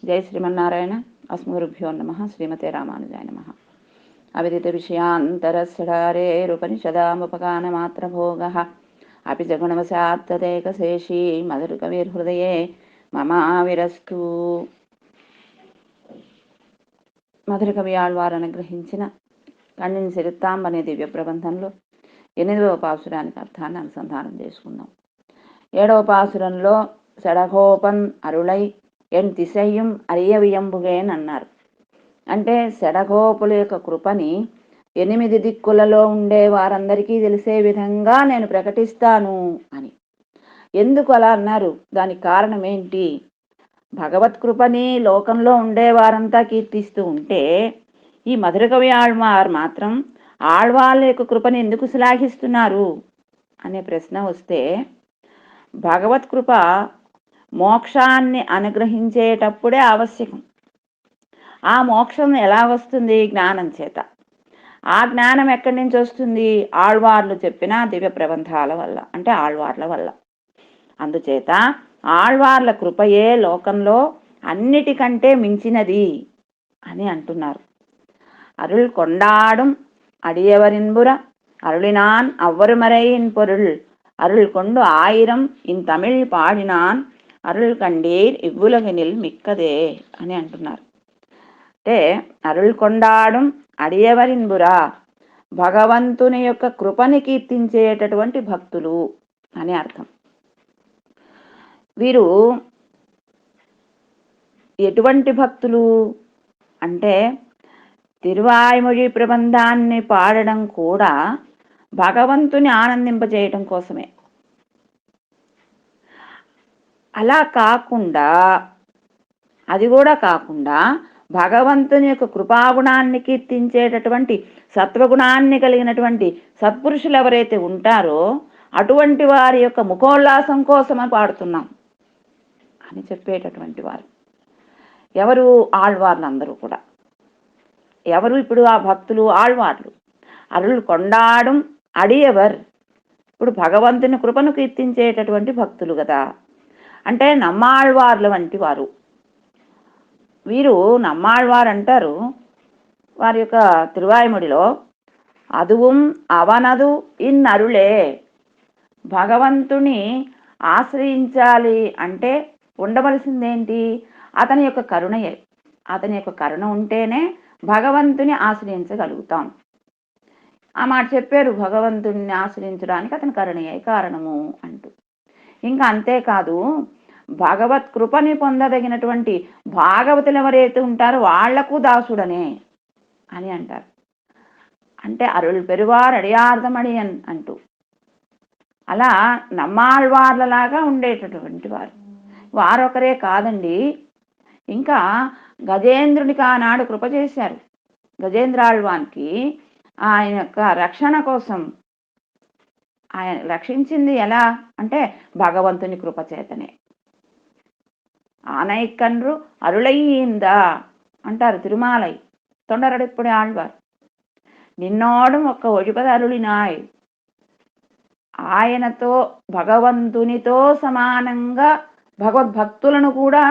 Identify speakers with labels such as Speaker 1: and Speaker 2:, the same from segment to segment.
Speaker 1: జై శ్రీమన్నారాయణ. అస్మగురుభ్యో నమః. శ్రీమతే రామానుజాయ నమః. అవిదిత విషయాంతరస్ఫుడారేరుపనిషదాముపగానమాత్రభోగः అపి చ గుణవశాత్తదేకశేషీ మధురకవిర్హృదయే మమావిరస్తు. మధురకవి ఆళ్వారు అనుగ్రహించిన కణ్ణిని సిరిత్తాంబ అనే దివ్య ప్రబంధంలో 8వ పాసురానికి అర్థాన్ని అనుసంధానం చేసుకుందాం. 7వ పాసురంలో సెడగోపన్ అరుళై ఎన్ తిశయ్యం అరియవియంబుగేన్ అన్నారు. అంటే సెడగోపుల యొక్క కృపని 8 దిక్కులలో ఉండే వారందరికీ తెలిసే విధంగా నేను ప్రకటిస్తాను అని. ఎందుకు అలా అన్నారు? దానికి కారణం ఏంటి? భగవత్ కృపని లోకంలో ఉండే వారంతా కీర్తిస్తూ ఉంటే ఈ మధురకవి ఆళ్వార్ మాత్రం ఆళ్వాళ్ళ యొక్క కృపని ఎందుకు శ్లాఘిస్తున్నారు అనే ప్రశ్న వస్తే, భగవత్ కృప మోక్షాన్ని అనుగ్రహించేటప్పుడే ఆవశ్యకం. ఆ మోక్షం ఎలా వస్తుంది? జ్ఞానం చేత. ఆ జ్ఞానం ఎక్కడి నుంచి వస్తుంది? ఆళ్వార్లు చెప్పిన దివ్య ప్రబంధాల వల్ల, అంటే ఆళ్వార్ల వల్ల. అందుచేత ఆళ్వార్ల కృపయే లోకంలో అన్నిటికంటే మించినది అని అంటున్నారు. అరుள் కొండాడం అడియవరిన్బుర అరుளினான் అవ్వరుమరైన్ పొరుள் అరుள் కొండు 1000 ఇన్ తమిళ్ పాడినాన్ అరుள் కండీర్ ఇవ్వులగనిల్ మిక్కదే అని అంటున్నారు. అంటే అరుள் కొండాడం అడియవరిన్బుర, భగవంతుని యొక్క కృపని కీర్తించేటటువంటి భక్తులు అని అర్థం. వీరు ఎటువంటి భక్తులు అంటే, తిరువాయ్మొഴി ప్రబంధాన్ని పాడడం కూడా భగవంతుని ఆనందింపజేయటం కోసమే. అలా కాకుండా, అది కూడా కాకుండా భగవంతుని యొక్క కృపాగుణాన్ని కీర్తించేటటువంటి సత్వగుణాన్ని కలిగినటువంటి సత్పురుషులు ఎవరైతే ఉంటారో అటువంటి వారి యొక్క ముఖోల్లాసం కోసమని పాడుతున్నాం అని చెప్పేటటువంటి వారు ఎవరు? ఆళ్వార్లందరూ కూడా. ఎవరు ఇప్పుడు ఆ భక్తులు? ఆళ్వార్లు. అరుள் కొండాడం అడియవర్, ఇప్పుడు భగవంతుని కృపను కీర్తించేటటువంటి భక్తులు కదా. అంటే నమ్మాళ్వార్ల వంటి వారు వీరు. నమ్మాళ్వారు అంటారు వారి యొక్క తిరువాయ్మొழிలో, అదుவும் అవనదు ఇన్ అరుళే, భగవంతుని ఆశ్రయించాలి అంటే ఉండవలసిందేంటి? అతని యొక్క కరుణయే. అతని యొక్క కరుణ ఉంటేనే భగవంతుని ఆశ్రయించగలుగుతాం. ఆ మాట చెప్పారు, భగవంతుని ఆశ్రయించడానికి అతని కరుణయే కారణము అంటూ. ఇంకా అంతేకాదు, భగవత్ కృపని పొందదగినటువంటి భాగవతులు ఎవరైతే ఉంటారో వాళ్లకు దాసుడనే అని అంటారు. అంటే అరుள் పెరువార్ అడియార్థమడి అంటూ అలా నమ్మాళ్వార్లలాగా ఉండేటటువంటి వారు. వారొకరే కాదండి, ఇంకా గజేంద్రునికి ఆనాడు కృప చేశారు. గజేంద్రాళ్వానికి ఆయన యొక్క రక్షణ కోసం ఆయన రక్షించింది ఎలా అంటే భగవంతుని కృప చేతనే. ఆనైకన్రు అరుళయిందా అంటారు తిరుమాలై తొండరడిప్పుడు ఆళ్వార్. నిన్నోడం ఒక్క ఒழிపద అరుళినాయ్, ఆయనతో భగవంతునితో సమానంగా భగవద్భక్తులను కూడా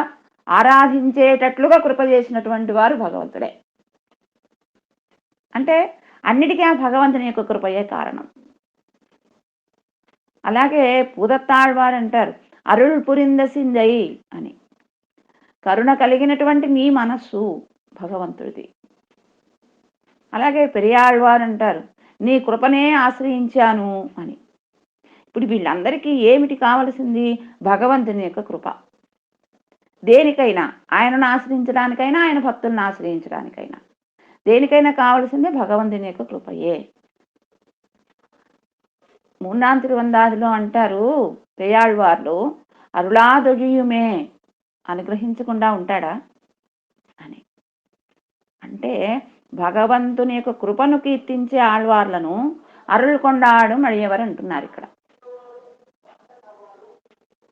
Speaker 1: ఆరాధించేటట్లుగా కృప చేసినటువంటి వారు భగవంతుడే. అంటే అన్నిటికీ ఆ భగవంతుని యొక్క కృపయే కారణం. అలాగే పూదత్తాళ్వారు అంటారు, అరుள் పురింద సిందై అని. కరుణ కలిగినటువంటి నీ మనస్సు భగవంతుడిది. అలాగే పెరియాళ్వారు అంటారు, నీ కృపనే ఆశ్రయించాను అని. ఇప్పుడు వీళ్ళందరికీ ఏమిటి కావలసింది? భగవంతుని యొక్క కృప. దేనికైనా, ఆయనను ఆశ్రయించడానికైనా, ఆయన భక్తులను ఆశ్రయించడానికైనా, దేనికైనా కావలసిందే భగవంతుని యొక్క కృపయే. మూన్నాం తిరువందాదిలో అంటారు పెరియాళ్వార్లు, అరుళాదొழிయుమే, అనుగ్రహించకుండా ఉంటాడా అని. అంటే భగవంతుని యొక్క కృపను కీర్తించే ఆళ్వార్లను అరుள் కొండాడం అడియవర్ అంటున్నారు ఇక్కడ.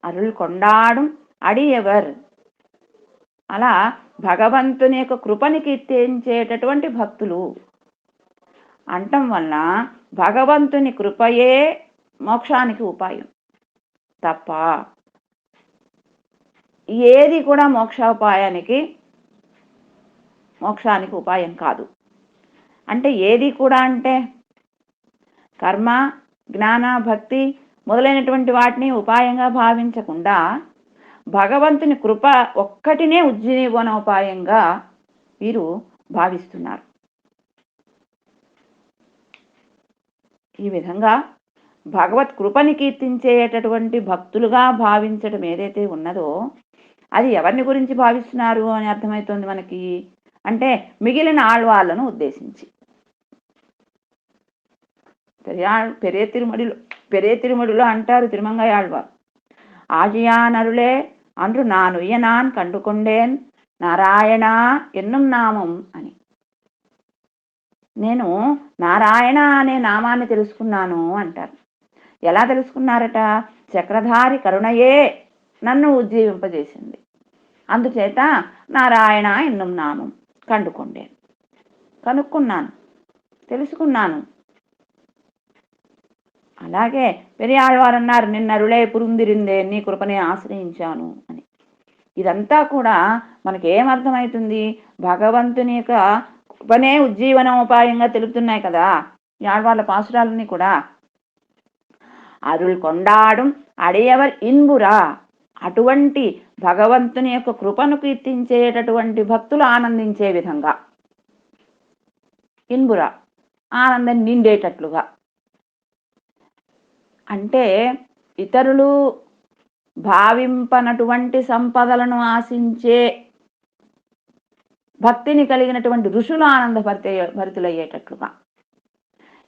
Speaker 1: అరుள் కొండాడం అడియవర్, అలా భగవంతుని యొక్క కృపని కీర్తించేటటువంటి భక్తులు అంటం వల్ల భగవంతుని కృపయే మోక్షానికి ఉపాయం తప్ప ఏది కూడా మోక్షానికి ఉపాయం కాదు. అంటే ఏది కూడా అంటే కర్మ, జ్ఞాన, భక్తి మొదలైనటువంటి వాటిని ఉపాయంగా భావించకుండా భగవంతుని కృప ఒక్కటినే ఉజ్జీవనోపాయంగా వీరు భావిస్తున్నారు. ఈ విధంగా భగవత్ కృపని కీర్తించేటటువంటి భక్తులుగా భావించడం ఏదైతే ఉన్నదో అది ఎవరిని గురించి భావిస్తున్నారు అని అర్థమవుతుంది మనకి అంటే మిగిలిన ఆళ్వాళ్లను ఉద్దేశించి. పెరే తిరుమడిలో అంటారు తిరుమంగై ఆళ్వార్, ఆజియానరులే అండ్రు నానుయ్యనాన్ కండుకొండేన్ నారాయణ ఎన్నుం నామం అని. నేను నారాయణ అనే నామాన్ని తెలుసుకున్నాను అంటారు. ఎలా తెలుసుకున్నారట? చక్రధారి కరుణయే నన్ను ఉజ్జీవింపజేసింది, అందుచేత నారాయణ ఎన్నుం నామం కండుకొండేన్, కనుక్కున్నాను, తెలుసుకున్నాను. అలాగే పెరియాళ్వారు అన్నారు, నిన్నరులే పురుందిరిందే నీ కృపనే ఆశ్రయించాను అని. ఇదంతా కూడా మనకేమర్థమవుతుంది? భగవంతుని యొక్క కృపనే ఉజ్జీవనోపాయంగా తెలుపుతున్నాయి కదా ఈ ఆళ్వార్ల పాసురాలన్నీ కూడా. అరుల్ కొండాడు అడియవర్ ఇన్బురా, అటువంటి భగవంతుని యొక్క కృపను కీర్తించేటటువంటి భక్తులు ఆనందించే విధంగా, ఇన్బురా ఆనందం నిండేటట్లుగా. అంటే ఇతరులు భావింపనటువంటి సంపదలను ఆశించే భక్తిని కలిగినటువంటి ఋషులు భరితులయ్యేటట్లుగా.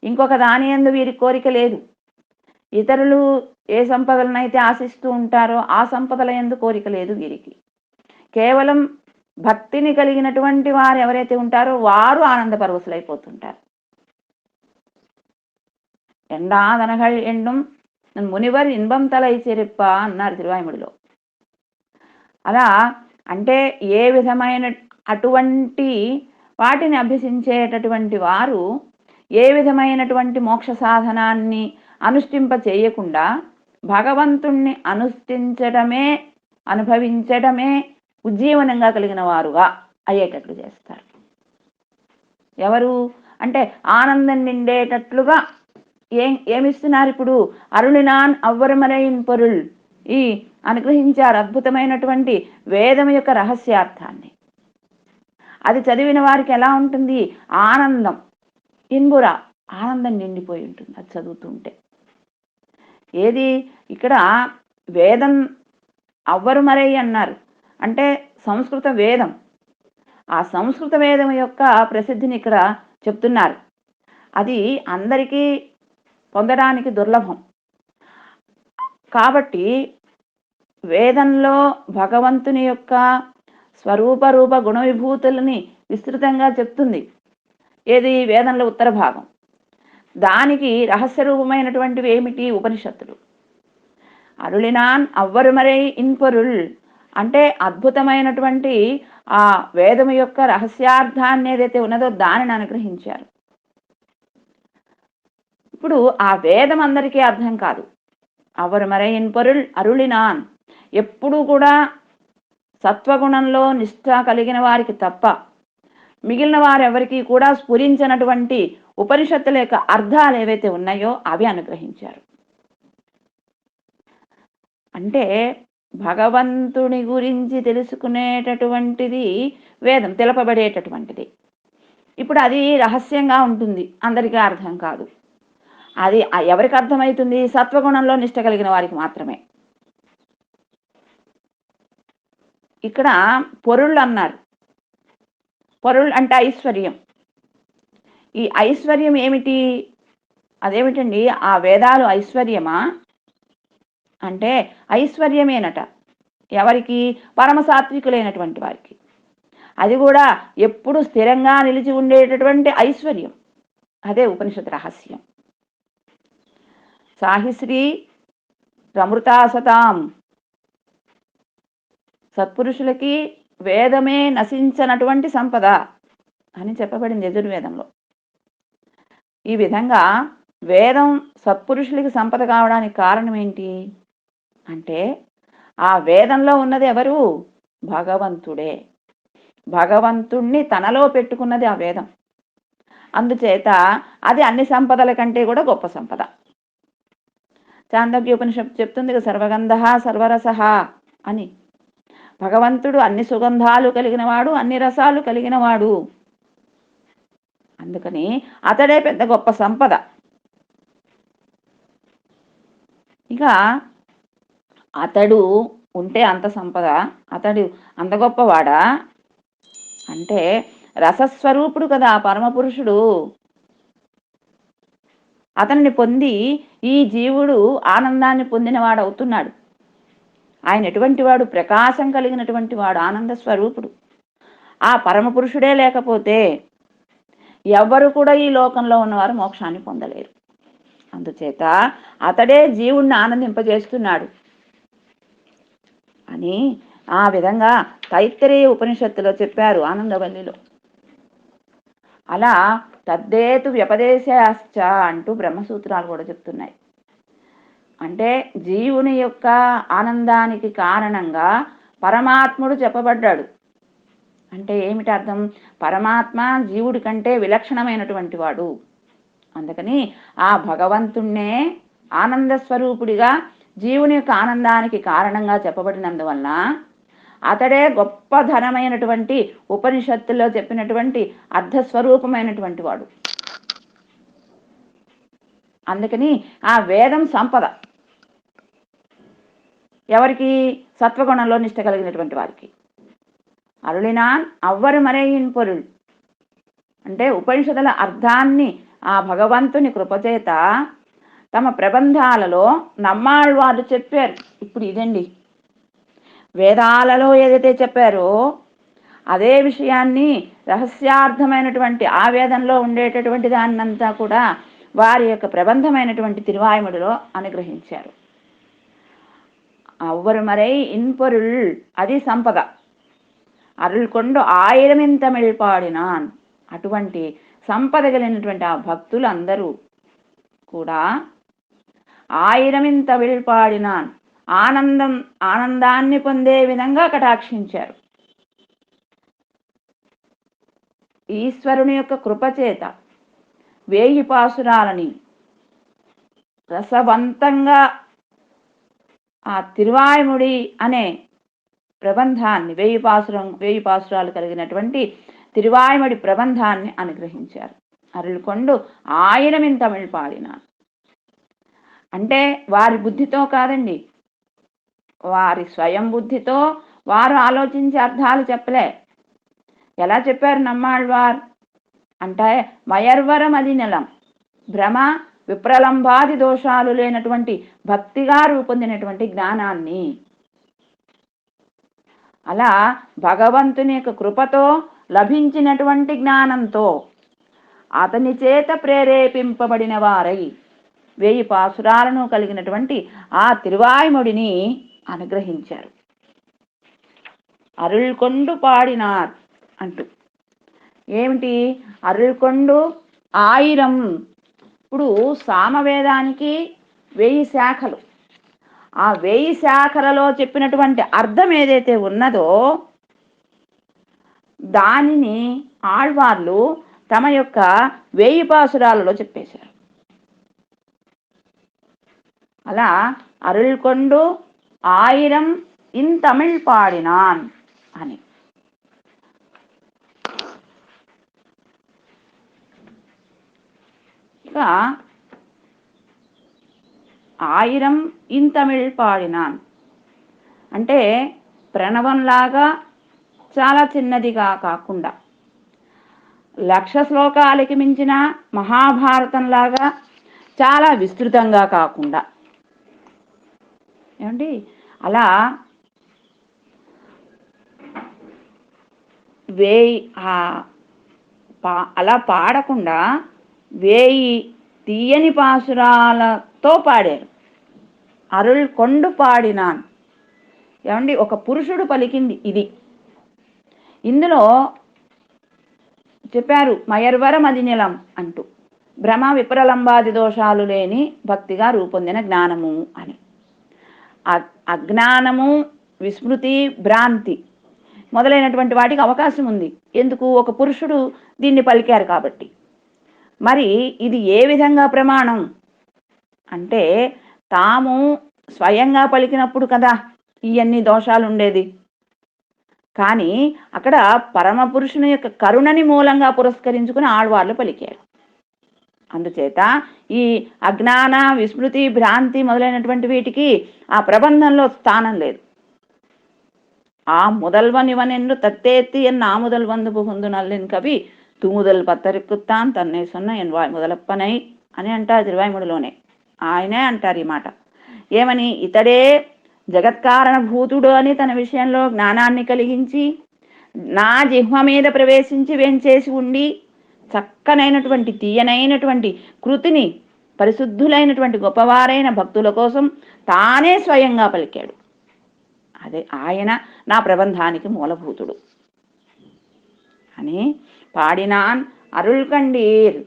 Speaker 1: ఇంకొక దాని యందు వీరి కోరిక లేదు. ఇతరులు ఏ సంపదలనైతే ఆశిస్తూ ఉంటారో ఆ సంపదల యందు కోరిక లేదు వీరికి. కేవలం భక్తిని కలిగినటువంటి వారు ఎవరైతే ఉంటారో వారు ఆనంద పరవశులైపోతుంటారు. ఎండాదనగల్ ఎండం మునివర్ ఇన్బం తలై చెరిప్ప అన్నారు తిరువాయిముడిలో. అలా అంటే ఏ విధమైన అటువంటి వాటిని అభ్యసించేటటువంటి వారు ఏ విధమైనటువంటి మోక్ష సాధనాన్ని అనుష్ఠింప చేయకుండా భగవంతుణ్ణి అనుభవించడమే ఉజ్జీవనంగా కలిగిన వారుగా అయ్యేటట్లు చేస్తారు. ఎవరు అంటే ఆనందం నిండేటట్లుగా ఏమిస్తున్నారు? ఇప్పుడు అరుణినాన్ అవ్వరమరైన్ పొరుల్ ఈ అనుగ్రహించారు అద్భుతమైనటువంటి వేదం యొక్క రహస్యార్థాన్ని. అది చదివిన వారికి ఎలా ఉంటుంది? ఆనందం, ఇన్బురా ఆనందం నిండిపోయి ఉంటుంది అది చదువుతుంటే. ఏది ఇక్కడ వేదం అవ్వరుమరై అన్నారు అంటే సంస్కృత వేదం. ఆ సంస్కృత వేదం యొక్క ప్రసిద్ధిని ఇక్కడ చెప్తున్నారు. అది అందరికీ పొందడానికి దుర్లభం కాబట్టి వేదంలో భగవంతుని యొక్క స్వరూప రూప గుణ విభూతులని విస్తృతంగా చెప్తుంది. ఏది? వేదంలో ఉత్తర భాగం. దానికి రహస్య రూపమైనటువంటివి ఏమిటి? ఉపనిషత్తులు. అరుళినాన్ అవ్వరుమరై ఇన్పొరుల్ అంటే అద్భుతమైనటువంటి ఆ వేదము యొక్క రహస్యార్థాన్ని ఏదైతే ఉన్నదో దానిని అనుగ్రహించారు. ఇప్పుడు ఆ వేదం అందరికీ అర్థం కాదు. అవ్వరుమరైన్ పొరుల్ అరుళినాన్ ఎప్పుడూ కూడా సత్వగుణంలో నిష్ఠ కలిగిన వారికి తప్ప మిగిలిన వారెవరికి కూడా స్ఫురించినటువంటి ఉపనిషత్తుల యొక్క అర్థాలు ఏవైతే ఉన్నాయో అవి అనుగ్రహించారు. అంటే భగవంతుని గురించి తెలుసుకునేటటువంటిది వేదం తెలపబడేటటువంటిది. ఇప్పుడు అది రహస్యంగా ఉంటుంది, అందరికీ అర్థం కాదు. అది ఎవరికి అర్థమవుతుంది? సత్వగుణంలో నిష్ట కలిగిన వారికి మాత్రమే. ఇక్కడ పొరుళ్ళు అన్నారు. పొరుళ్ళు అంటే ఐశ్వర్యం. ఈ ఐశ్వర్యం ఏమిటి? అదేమిటండి? ఆ వేదాలు ఐశ్వర్యమా అంటే ఐశ్వర్యమేనట. ఎవరికి? పరమసాత్వికులైనటువంటి వారికి. అది కూడా ఎప్పుడు స్థిరంగా నిలిచి ఉండేటటువంటి ఐశ్వర్యం. అదే ఉపనిషత్ రహస్యం. సాహిశ్రీ రమృతాసతాం, సత్పురుషులకి వేదమే నశించనటువంటి సంపద అని చెప్పబడింది యజుర్వేదంలో. ఈ విధంగా వేదం సత్పురుషులకి సంపద కావడానికి కారణం ఏంటి అంటే ఆ వేదంలో ఉన్నది ఎవరు? భగవంతుడే. భగవంతుణ్ణి తనలో పెట్టుకున్నది ఆ వేదం. అందుచేత అది అన్ని సంపదల కంటే కూడా గొప్ప సంపద. చాందోగ్యోపనిషత్తు చెప్తుంది కదా, సర్వగంధ సర్వరస అని. భగవంతుడు అన్ని సుగంధాలు కలిగిన వాడు, అన్ని రసాలు కలిగిన వాడు. అందుకని అతడే పెద్ద గొప్ప సంపద. ఇక అతడు ఉంటే అంత సంపద, అతడు అంత గొప్పవాడా అంటే రసస్వరూపుడు కదా పరమపురుషుడు. అతన్ని పొంది ఈ జీవుడు ఆనందాన్ని పొందినవాడు అవుతున్నాడు. ఆయన ఎటువంటి వాడు? ప్రకాశం కలిగినటువంటి వాడు, ఆనంద స్వరూపుడు. ఆ పరమపురుషుడే లేకపోతే ఎవ్వరు కూడా ఈ లోకంలో ఉన్నవారు మోక్షాన్ని పొందలేరు. అందుచేత అతడే జీవుణ్ణి ఆనందింపజేస్తున్నాడు అని ఆ విధంగా తైత్తరీయ ఉపనిషత్తులో చెప్పారు, ఆనందవల్లిలో. అలా తద్దేతు వ్యపదేశాశ్చ అంటూ బ్రహ్మసూత్రాలు కూడా చెప్తున్నాయి. అంటే జీవుని యొక్క ఆనందానికి కారణంగా పరమాత్ముడు చెప్పబడ్డాడు. అంటే ఏమిటి అర్థం? పరమాత్మ జీవుడి కంటే విలక్షణమైనటువంటి వాడు. అందుకని ఆ భగవంతుణ్ణే ఆనంద స్వరూపుడిగా జీవుని యొక్క ఆనందానికి కారణంగా చెప్పబడినందువలన అతడే గొప్ప ధనమైనటువంటి ఉపనిషత్తుల్లో చెప్పినటువంటి అర్ధస్వరూపమైనటువంటి వాడు. అందుకని ఆ వేదం సంపద ఎవరికి? సత్వగుణంలో నిష్ట కలిగినటువంటి వారికి. అరుళినాన్ అవ్వరు మరేయిన్ పొరుள் అంటే ఉపనిషదుల అర్థాన్ని ఆ భగవంతుని కృపచేత తమ ప్రబంధాలలో నమ్మాళ్వారు చెప్పారు. ఇప్పుడు ఇదండి, వేదాలలో ఏదైతే చెప్పారో అదే విషయాన్ని రహస్యార్థమైనటువంటి ఆ వేదంలో ఉండేటటువంటి దాన్నంతా కూడా వారి యొక్క ప్రబంధమైనటువంటి తిరువాయుముడిలో అనుగ్రహించారు. అవ్వరు మరై ఇన్పొరుள் అది సంపద. అరుள் కొండు ఆయిరమిన్ తమిళ్ పాడినాన్ అటువంటి సంపద కలిగినటువంటి ఆ భక్తులు అందరూ కూడా ఆయిరమిన్ తమిళ్ పాడినాన్ ఆనందాన్ని పొందే విధంగా కటాక్షించారు. ఈశ్వరుని యొక్క కృపచేత 1000 పాసురాలని రసవంతంగా ఆ తిరువాయుముడి అనే ప్రబంధాన్ని 1000 పాసురాలు కలిగినటువంటి తిరువాయుముడి ప్రబంధాన్ని అనుగ్రహించారు. అరుள் కొండు ఆయిరమిన్ తమిళ్ పాడినాన్ అంటే వారి బుద్ధితో కాదండి, వారి స్వయం బుద్ధితో వారు ఆలోచించి అర్థాలు చెప్పలే. ఎలా చెప్పారు నమ్మాళ్వార్ అంటే మయర్వరం అది నెలం భ్రమ విప్రలంబాది దోషాలు లేనటువంటి భక్తిగా రూపొందినటువంటి జ్ఞానాన్ని, అలా భగవంతుని యొక్క కృపతో లభించినటువంటి జ్ఞానంతో అతని చేత ప్రేరేపింపబడిన వారై 1000 పాసురాలను కలిగినటువంటి ఆ తిరువాయుముడిని అనుగ్రహించారు. అరుள் కొండు పాడినార్ అంటూ ఏమిటి? అరుள் కొండు 1000. ఇప్పుడు సామవేదానికి 1000 శాఖలు. ఆ 1000 శాఖలలో చెప్పినటువంటి అర్థం ఏదైతే ఉన్నదో దానిని ఆళ్వార్లు తమ యొక్క 1000 పాసురాలలో చెప్పేశారు. అలా అరుள் కొండు 1000 ఇన్ తమిళ్ పాడినాన్ అని. ఇక 1000 ఇన్ తమిళ్ పాడినాన్ అంటే ప్రణవంలాగా చాలా చిన్నదిగా కాకుండా, 1,00,000 శ్లోకాలకి మించిన మహాభారతంలాగా చాలా విస్తృతంగా కాకుండా, ఏమండి అలా 1000 అలా పాడకుండా 1000 తీయని పాసురాలతో పాడారు. అరుள் కొండు పాడినాన్ ఏమండి ఒక పురుషుడు పలికింది ఇది. ఇందులో చెప్పారు మయర్వరం అది నిలం అంటూ భ్రమ విప్రలంబాది దోషాలు లేని భక్తిగా రూపొందిన జ్ఞానము అని. అజ్ఞానము, విస్మృతి, భ్రాంతి మొదలైనటువంటి వాటికి అవకాశం ఉంది. ఎందుకు? ఒక పురుషుడు దీన్ని పలికారు కాబట్టి. మరి ఇది ఏ విధంగా ప్రమాణం అంటే, తాము స్వయంగా పలికినప్పుడు కదా ఇవన్నీ దోషాలు ఉండేది. కానీ అక్కడ పరమపురుషుని యొక్క కరుణని మూలంగా పురస్కరించుకుని ఆళ్వార్లు పలికారు. అందుచేత ఈ అజ్ఞాన, విస్మృతి, భ్రాంతి మొదలైనటువంటి వీటికి ఆ ప్రబంధంలో స్థానం లేదు. ఆ முதல்வன் இவன் என்று தத்தேத்தி என் நாமுதல் வந்து புகுந்து నల్లిన్ కవి తూముదల్ పత్తరిక్కుత్తాన్ తన్నే సొన్న ఎన్ వాయ్ మొదలప్పనై అని అంటారు తిరువాయిముడిలోనే. ఆయనే అంటారు ఈ మాట. ఏమని? ఇతడే జగత్కారణ భూతుడు అని తన విషయంలో జ్ఞానాన్ని కలిగించి నా జిహ్వ మీద ప్రవేశించి వెంచేసి ఉండి చక్కనైనటువంటి తీయనైనటువంటి కృతిని పరిశుద్ధులైనటువంటి గొప్పవారైన భక్తుల కోసం తానే స్వయంగా పలికాడు. అదే ఆయన నా ప్రబంధానికి మూలభూతుడు అని పాడినాన్ అరుల్కండీర్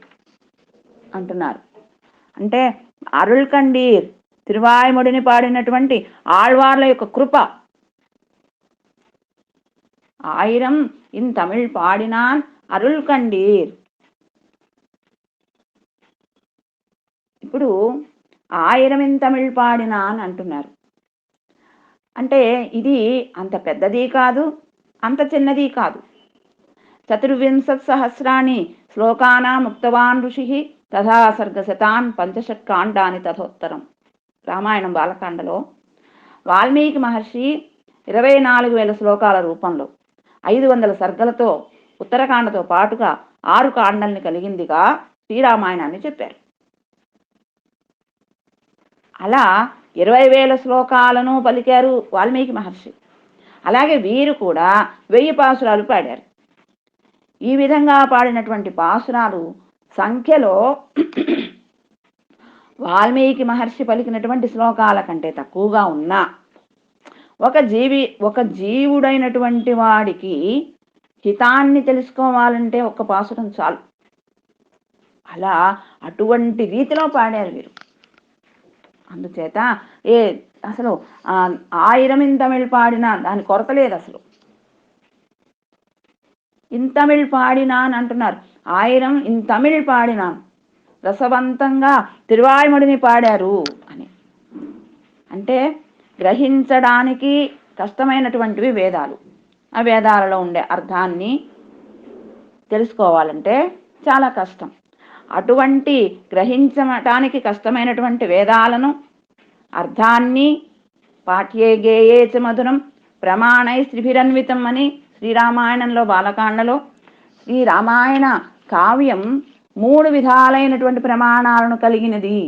Speaker 1: అంటున్నారు. అంటే అరుల్కండీర్ తిరువాయిముడిని పాడినటువంటి ఆళ్వార్ల యొక్క కృప. ఆయిరం ఇన్ తమిళ్ పాడినాన్ అరుల్కండీర్. ఇప్పుడు ఆయిరం ఇన్ తమిళ్ పాడినాన్ అంటున్నారు. అంటే ఇది అంత పెద్దది కాదు, అంత చిన్నది కాదు. 14,000 శ్లోకానాం ముక్తవాన్ ఋషి తథా సర్గశతాన్ పంచషట్కాండాని తథోత్తరం. రామాయణం బాలకాండలో వాల్మీకి మహర్షి 24,000 శ్లోకాల రూపంలో 500 సర్గలతో ఉత్తరకాండతో పాటుగా 6 కాండల్ని కలిగిందిగా శ్రీరామాయణాన్ని చెప్పారు. అలా 20,000 శ్లోకాలను పలికారు వాల్మీకి మహర్షి. అలాగే వీరు కూడా 1000 పాసురాలు పాడారు. ఈ విధంగా పాడినటువంటి పాసురాలు సంఖ్యలో వాల్మీకి మహర్షి పలికినటువంటి శ్లోకాల కంటే తక్కువగా ఉన్నా ఒక జీవుడైనటువంటి వాడికి హితాన్ని తెలుసుకోవాలంటే ఒక్క పాసురం చాలు. అలా అటువంటి రీతిలో పాడారు వీరు. అందుచేత అసలు ఆయిరం ఇన్ తమిళ్ పాడినా దాని కొరత లేదు. అసలు ఇన్ తమిళ్ పాడినాన్ అంటున్నారు. ఆయిరం ఇన్ తమిళ్ పాడినాన్, రసవంతంగా తిరువాయిముడిని పాడారు అని. అంటే గ్రహించడానికి కష్టమైనటువంటివి వేదాలు. ఆ వేదాలలో ఉండే అర్థాన్ని తెలుసుకోవాలంటే చాలా కష్టం. అటువంటి గ్రహించటానికి కష్టమైనటువంటి వేదాలను అర్థాన్ని పాఠ్యే గేయే చ మధురం ప్రమాణై శ్రీభిరన్వితం అని శ్రీరామాయణంలో బాలకాండలో శ్రీరామాయణ కావ్యం 3 విధాలైనటువంటి ప్రమాణాలను కలిగినది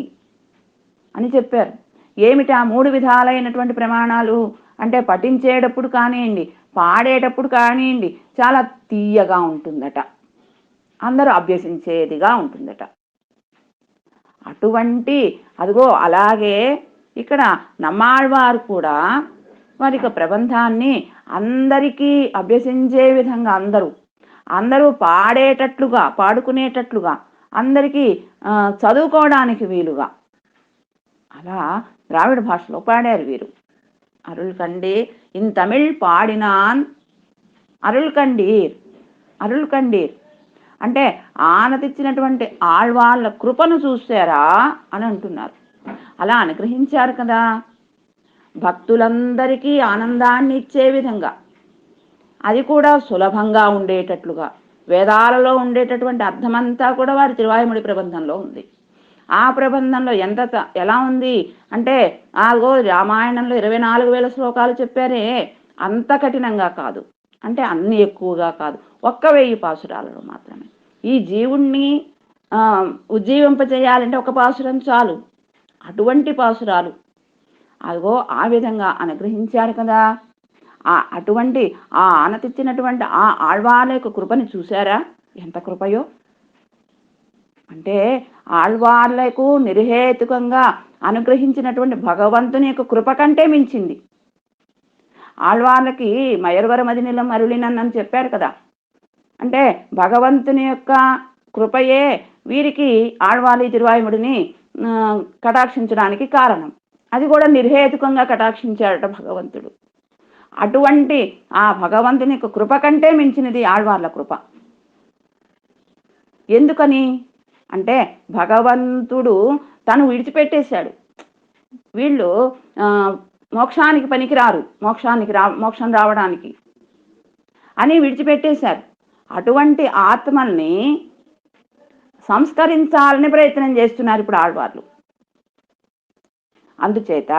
Speaker 1: అని చెప్పారు. ఏమిటా 3 విధాలైనటువంటి ప్రమాణాలు అంటే, పఠించేటప్పుడు కానివ్వండి, పాడేటప్పుడు కానివ్వండి చాలా తీయగా ఉంటుందట, అందరూ అభ్యసించేదిగా ఉంటుందట. అటువంటి అదిగో అలాగే ఇక్కడ నమ్మాళ్వారు కూడా వారి ప్రబంధాన్ని అందరికీ అభ్యసించే విధంగా అందరూ పాడేటట్లుగా, పాడుకునేటట్లుగా, అందరికీ చదువుకోవడానికి వీలుగా అలా ద్రావిడ భాషలో పాడారు వీరు. అరుల్కండీర్ ఇన్ తమిళ్ పాడినాన్ అరుల్కండీర్. అరుల్కండీర్ అంటే ఆనతిచ్చినటువంటి ఆళ్వార్ల కృపను చూశారా అని అంటున్నారు. అలా అనుగ్రహించారు కదా, భక్తులందరికీ ఆనందాన్ని ఇచ్చే విధంగా, అది కూడా సులభంగా ఉండేటట్లుగా. వేదాలలో ఉండేటటువంటి అర్థమంతా కూడా వారి తిరువాయిముడి ప్రబంధంలో ఉంది. ఆ ప్రబంధంలో ఎలా ఉంది అంటే, ఆగో రామాయణంలో 24,000 శ్లోకాలు చెప్పారే, అంత కఠినంగా కాదు, అంటే అన్ని ఎక్కువగా కాదు, 1,000 పాసురాలలో మాత్రమే. ఈ జీవుణ్ణి ఉజ్జీవింపజేయాలంటే 1 పాసురం చాలు. అటువంటి పాసురాలు అదిగో ఆ విధంగా అనుగ్రహించారు కదా. అటువంటి ఆనతిచ్చినటువంటి ఆ ఆళ్వార్ల యొక్క కృపని చూశారా, ఎంత కృపయో. అంటే ఆళ్వార్లకు నిర్హేతుకంగా అనుగ్రహించినటువంటి భగవంతుని యొక్క కృప కంటే మించింది. ఆళ్వార్లకి మయర్వర మదినిలం అరుళినని చెప్పారు కదా. అంటే భగవంతుని యొక్క కృపయే వీరికి ఆళ్వార్ల తిరువాయిముడిని కటాక్షించడానికి కారణం. అది కూడా నిర్హేతుకంగా కటాక్షించాడట భగవంతుడు. అటువంటి ఆ భగవంతుని కృప కంటే మించినది ఆళ్వార్ల కృప. ఎందుకని అంటే భగవంతుడు తను విడిచిపెట్టేశాడు. వీళ్ళు మోక్షానికి పనికిరారు, మోక్షం రావడానికి అని విడిచిపెట్టేశారు. అటువంటి ఆత్మల్ని సంస్కరించాలని ప్రయత్నం చేస్తున్నారు ఇప్పుడు ఆళ్వార్లు. అందుచేత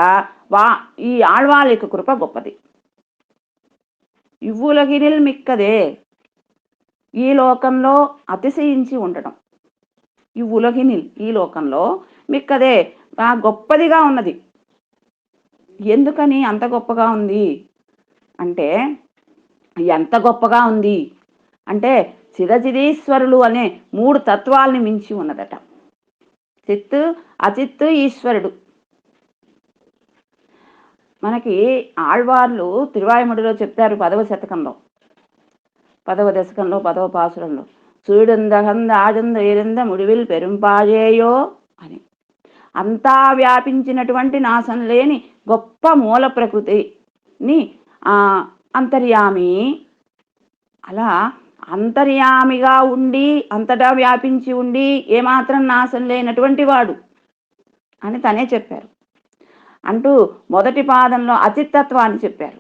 Speaker 1: ఈ ఆళ్వార్ల యొక్క కృప గొప్పది. ఇవ్వులగిరిల్ మిక్కదే, ఈ లోకంలో అతిశయించి ఉండటం. ఇవ్వులగినిల్, ఈ లోకంలో మిక్కదే, గొప్పదిగా ఉన్నది. ఎందుకని అంత గొప్పగా ఉంది అంటే, ఎంత గొప్పగా ఉంది అంటే చిరచిదీశ్వరులు అనే 3 తత్వాల్ని మించి ఉన్నదట. చిత్తు, అచిత్తు, ఈశ్వరుడు. మనకి ఆళ్వార్లు తిరువాయుమొడిలో చెప్తారు 10వ శతకంలో, 10వ దశకంలో 10వ పాసురంలో, చూడుందహంద ఆజంద ఇరింద ముడివిల్ పెరుంపాజేయో అని. అంతా వ్యాపించినటువంటి నాశం లేని గొప్ప మూల ప్రకృతిని అంతర్యామి. అలా అంతర్యామిగా ఉండి అంతటా వ్యాపించి ఉండి ఏమాత్రం నాశం లేనటువంటి వాడు అని తనే చెప్పారు. అంటూ మొదటి పాదంలో అచిత్తత్వాన్ని చెప్పారు.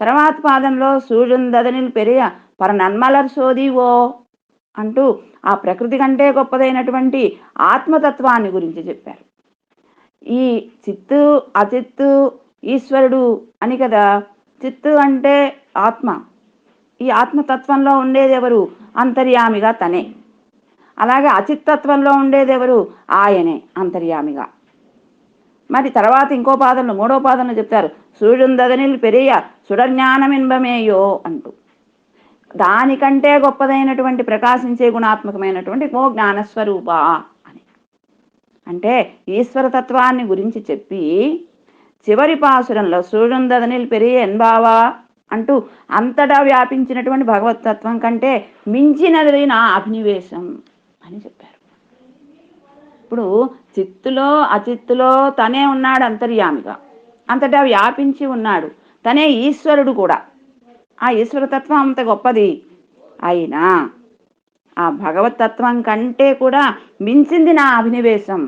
Speaker 1: తర్వాత పాదంలో సూర్యుందదనిల్ పెరియ పర నన్మలర్ సోదివో అంటూ ఆ ప్రకృతి కంటే గొప్పదైనటువంటి ఆత్మతత్వాన్ని గురించి చెప్పారు. ఈ చిత్తు, అచిత్తు, ఈశ్వరుడు అని కదా. చిత్తు అంటే ఆత్మ. ఈ ఆత్మతత్వంలో ఉండేది ఎవరు? అంతర్యామిగా తనే. అలాగే అచిత్తత్వంలో ఉండేది ఎవరు? ఆయనే అంతర్యామిగా. మరి తర్వాత ఇంకో పాదంలో 3వ పాదంలో చెప్తారు, సూర్యుందదనిల్ పెరియ సుడజ్ఞానమిన్బమేయో అంటూ. దానికంటే గొప్పదైనటువంటి ప్రకాశించే గుణాత్మకమైనటువంటి ఓ జ్ఞానస్వరూప అని. అంటే ఈశ్వరతత్వాన్ని గురించి చెప్పి చివరి పాసురంలో సూర్యుందదనిల్ పెరియ ఎన్బావా అంటూ అంతటా వ్యాపించినటువంటి భగవతత్వం కంటే మించినది నా అభినివేశం అని చెప్పారు. ఇప్పుడు చిత్తులో అచిత్తులో తనే ఉన్నాడు అంతర్యామిగా, అంతటా వ్యాపించి ఉన్నాడు. తనే ఈశ్వరుడు కూడా. ఆ ఈశ్వరతత్వం అంత గొప్పది అయినా ఆ భగవతత్వం కంటే కూడా మించింది నా అభినివేశం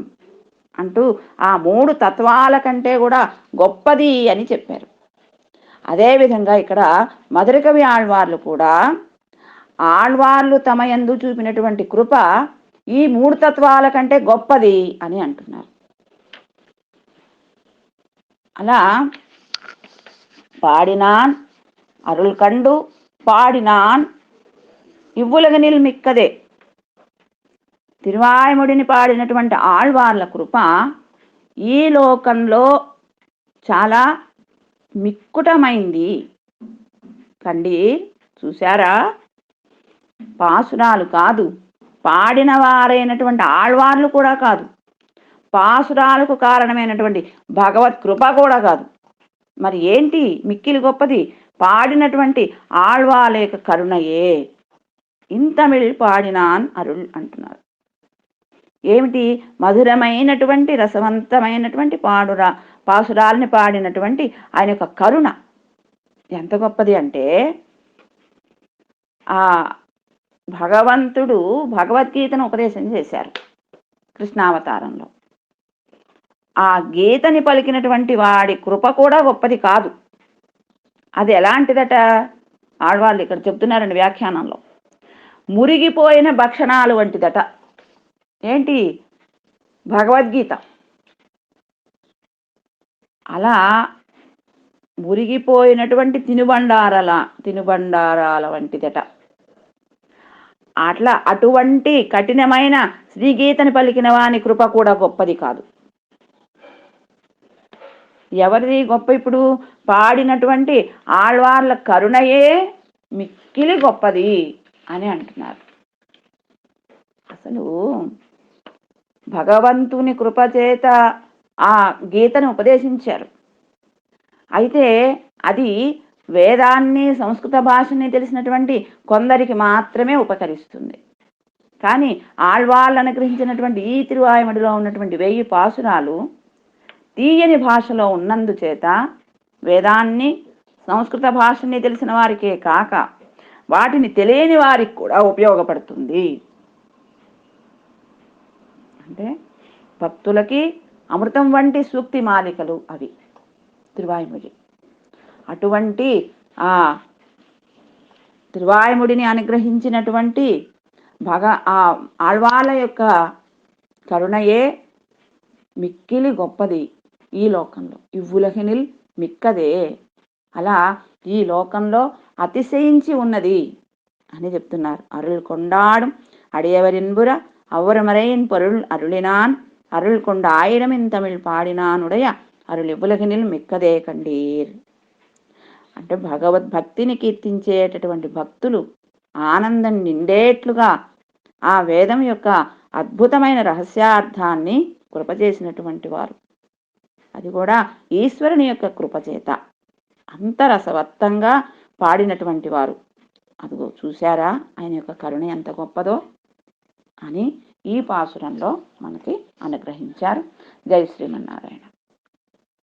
Speaker 1: అంటూ ఆ 3 తత్వాల కంటే కూడా గొప్పది అని చెప్పారు. అదేవిధంగా ఇక్కడ మధురకవి ఆళ్వార్లు కూడా ఆళ్వార్లు తమ యందు చూపినటువంటి కృప ఈ 3 తత్వాల కంటే గొప్పది అని అంటున్నారు. అలా పాడినాన్ అరుల్ కండు పాడినాన్ ఇవ్వులగనిల్ మిక్కదే, తిరువాయుముడిని పాడినటువంటి ఆళ్వార్ల కృప ఈ లోకంలో చాలా మిక్కుటమైంది. కండి చూశారా, పాసురాలు కాదు, పాడిన వారైనటువంటి ఆళ్వార్లు కూడా కాదు, పాసురాలకు కారణమైనటువంటి భగవత్ కృప కూడా కాదు. మరి ఏంటి మిక్కిలి గొప్పది? పాడినటువంటి ఆళ్వాలేక కరుణయే. ఇంతమిళ్ పాడినాన్ అరుల్ అంటున్నారు. ఏమిటి? మధురమైనటువంటి రసవంతమైనటువంటి పాసురాల్ని పాడినటువంటి ఆయన యొక్క కరుణ ఎంత గొప్పది అంటే, ఆ భగవంతుడు భగవద్గీతను ఉపదేశం చేశారు కృష్ణావతారంలో. ఆ గీతని పలికినటువంటి వాడి కృప కూడా గొప్పది కాదు. అది ఎలాంటిదట? ఆళ్వాళ్ళు ఇక్కడ చెప్తున్నారండి వ్యాఖ్యానంలో. మురిగిపోయిన భక్షణాలు వంటిదట. ఏంటి? భగవద్గీత. అలా మురిగిపోయినటువంటి తినుబండారాల వంటిదట. అట్లా అటువంటి కఠినమైన శ్రీగీతని పలికిన వాని కృప కూడా గొప్పది కాదు. ఎవరిది గొప్ప? ఇప్పుడు పాడినటువంటి ఆళ్వార్ల కరుణయే మిక్కిలి గొప్పది అని అంటున్నారు. అసలు భగవంతుని కృపచేత ఆ గీతను ఉపదేశించారు. అయితే అది వేదాన్ని, సంస్కృత భాషని తెలిసినటువంటి కొందరికి మాత్రమే ఉపకరిస్తుంది. కానీ ఆళ్వార్లు అనుగ్రహించినటువంటి ఈ తిరువాయుమడిలో ఉన్నటువంటి 1000 పాసురాలు తీయని భాషలో ఉన్నందుచేత వేదాన్ని సంస్కృత భాషని తెలిసిన వారికే కాక వాటిని తెలియని వారికి కూడా ఉపయోగపడుతుంది. అంటే భక్తులకి అమృతం వంటి సూక్తి మాలికలు అవి తిరువాయిమొഴി. అటువంటి ఆ తిరువాయిమొழிని అనుగ్రహించినటువంటి ఆ ఆళ్వాళ్ళ యొక్క కరుణయే మిక్కిలి గొప్పది ఈ లోకంలో. ఇవ్వులహినిల్ మిక్కదే, అలా ఈ లోకంలో అతిశయించి ఉన్నది అని చెప్తున్నారు. అరుள் கொண்டாடும் అడియవరిన్బుర అవ్వరమరైన్ పొరుள் అరుளிనాన్ అరుள் கொண்ட ఆయిరమిన్ తమిళ్ పాడినానుడయ అరుள் ఇవ్వులహినిల్ మిక్కదే కండీర్. అంటే భగవద్భక్తిని కీర్తించేటటువంటి భక్తులు ఆనందం నిండేట్లుగా ఆ వేదం యొక్క అద్భుతమైన రహస్యార్థాన్ని కృపచేసినటువంటి వారు. అది కూడా ఈశ్వరుని యొక్క కృపచేత అంతరసవత్తంగా పాడినటువంటి వారు. అదిగో చూశారా ఆయన యొక్క కరుణ ఎంత గొప్పదో అని ఈ పాసురంలో మనకి అనుగ్రహించారు. జై శ్రీమన్నారాయణ.